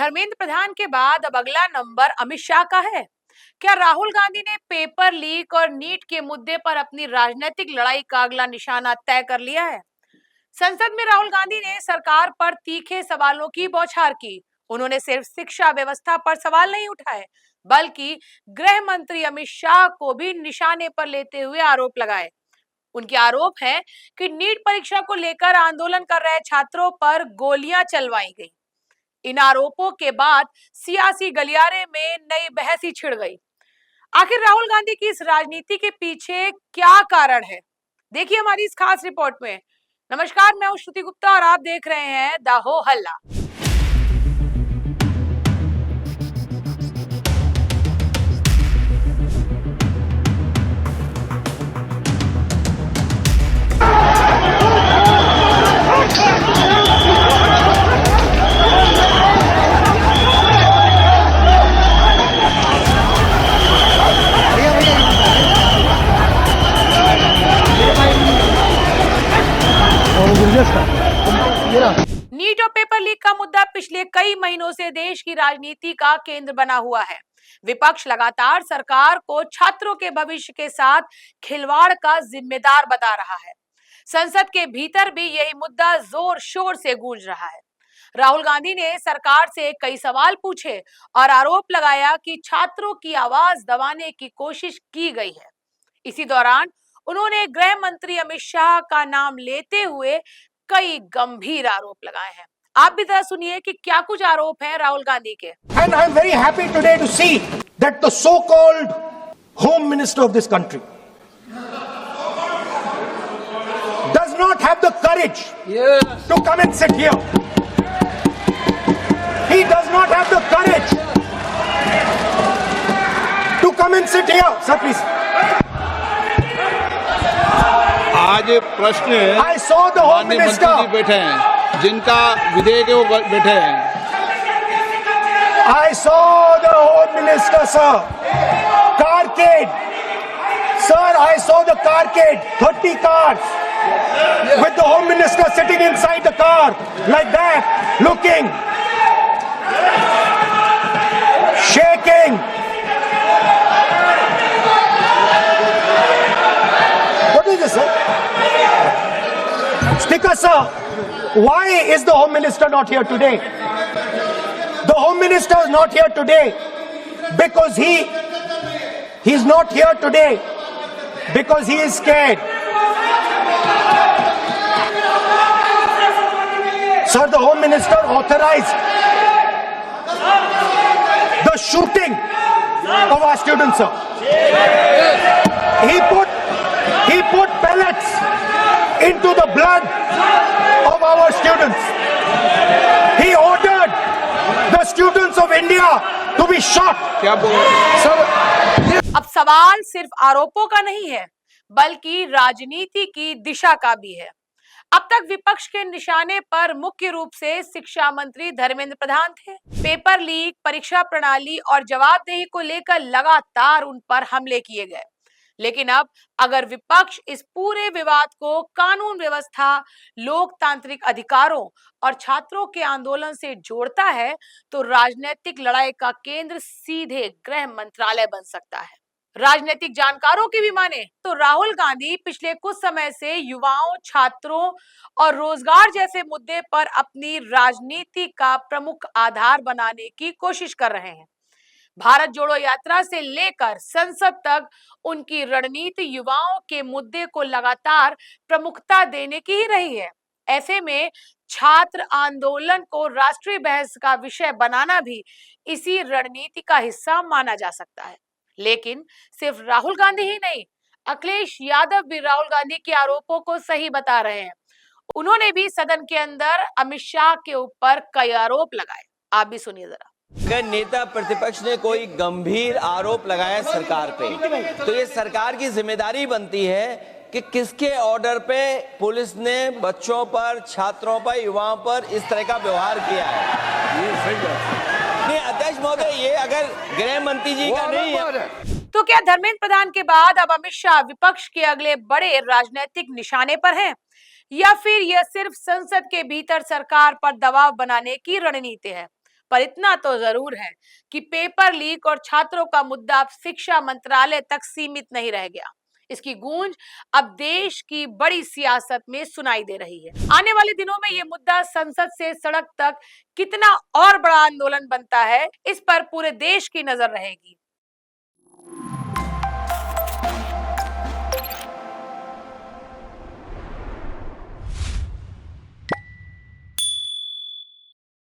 धर्मेंद्र प्रधान के बाद अब अगला नंबर अमित शाह का है। क्या राहुल गांधी ने पेपर लीक और नीट के मुद्दे पर अपनी राजनीतिक लड़ाई का अगला निशाना तय कर लिया है? संसद में राहुल गांधी ने सरकार पर तीखे सवालों की बौछार की। उन्होंने सिर्फ शिक्षा व्यवस्था पर सवाल नहीं उठाए, बल्कि गृह मंत्री अमित शाह को भी निशाने पर लेते हुए आरोप लगाए। उनके आरोप है कि नीट परीक्षा को लेकर आंदोलन कर रहे छात्रों पर गोलियां चलवाई गई। इन आरोपों के बाद सियासी गलियारे में नई बहस ही छिड़ गई। आखिर राहुल गांधी की इस राजनीति के पीछे क्या कारण है? देखिए हमारी इस खास रिपोर्ट में। नमस्कार, मैं हूं श्रुति गुप्ता और आप देख रहे हैं द हो हल्ला। नीट और पेपर लीक का मुद्दा पिछले कई महीनों से देश की राजनीति का केंद्र बना हुआ है। विपक्ष लगातार सरकार को छात्रों के भविष्य के साथ खिलवाड़ का जिम्मेदार बता रहा है। संसद के भीतर भी यही मुद्दा जोर शोर से गूंज रहा है। राहुल गांधी ने सरकार से कई सवाल पूछे और आरोप लगाया कि छात्रों की आवाज दबाने की कोशिश की गई है। इसी दौरान उन्होंने गृह मंत्री अमित शाह का नाम लेते हुए कई गंभीर आरोप लगाए हैं। आप भी जरा सुनिए कि क्या कुछ आरोप हैं राहुल गांधी के। And I am very happy today to see that the so-called Home Minister of this country does not have the courage to come and sit here. He does not have the courage to come and sit here. Sir, please. आज प्रश्न I saw the Home माननीय मंत्री Minister. जी बैठे हैं, जिनका विधेयक है वो बैठे हैं। I saw the Home Minister, sir. Carcade. Sir, I saw the carcade. 30 cars. With the Home Minister sitting inside the car. Like that. Looking. Shaking. What is this, sir? Speaker, sir. Why is the Home Minister not here today? The Home Minister is not here today because he's not here today because he is scared. Sir, the Home Minister authorized the shooting of our students, sir. He put pellets into the blood of our students. He ordered the students of India to be shot. क्या बोल अब सवाल सिर्फ आरोपों का नहीं है, बल्कि राजनीति की दिशा का भी है। अब तक विपक्ष के निशाने पर मुख्य रूप से शिक्षा मंत्री धर्मेंद्र प्रधान थे। पेपर लीक, परीक्षा प्रणाली और जवाबदेही को लेकर लगातार उन पर हमले किए गए। लेकिन अब अगर विपक्ष इस पूरे विवाद को कानून व्यवस्था, लोकतांत्रिक अधिकारों और छात्रों के आंदोलन से जोड़ता है, तो राजनीतिक लड़ाई का केंद्र सीधे गृह मंत्रालय बन सकता है। राजनीतिक जानकारों की भी माने तो राहुल गांधी पिछले कुछ समय से युवाओं, छात्रों और रोजगार जैसे मुद्दे पर अपनी राजनीति का प्रमुख आधार बनाने की कोशिश कर रहे हैं। भारत जोड़ो यात्रा से लेकर संसद तक उनकी रणनीति युवाओं के मुद्दे को लगातार प्रमुखता देने की ही रही है। ऐसे में छात्र आंदोलन को राष्ट्रीय बहस का विषय बनाना भी इसी रणनीति का हिस्सा माना जा सकता है। लेकिन सिर्फ राहुल गांधी ही नहीं, अखिलेश यादव भी राहुल गांधी के आरोपों को सही बता रहे हैं। उन्होंने भी सदन के अंदर अमित शाह के ऊपर कई आरोप लगाए। आप भी सुनिए जरा। अगर नेता प्रतिपक्ष ने कोई गंभीर आरोप लगाया सरकार पे, तो ये सरकार की जिम्मेदारी बनती है कि किसके ऑर्डर पे पुलिस ने बच्चों पर, छात्रों पर, युवाओं पर इस तरह का व्यवहार किया है। ये सही बात नहीं अध्यक्ष महोदय, ये अगर गृह मंत्री जी का नहीं है तो क्या धर्मेंद्र प्रधान के बाद अब अमित शाह विपक्ष के अगले बड़े राजनीतिक निशाने पर हैं, या फिर यह सिर्फ संसद के भीतर सरकार पर दबाव बनाने की रणनीति है? पर इतना तो जरूर है कि पेपर लीक और छात्रों का मुद्दा अब शिक्षा मंत्रालय तक सीमित नहीं रह गया। इसकी गूंज अब देश की बड़ी सियासत में सुनाई दे रही है। आने वाले दिनों में ये मुद्दा संसद से सड़क तक कितना और बड़ा आंदोलन बनता है, इस पर पूरे देश की नजर रहेगी।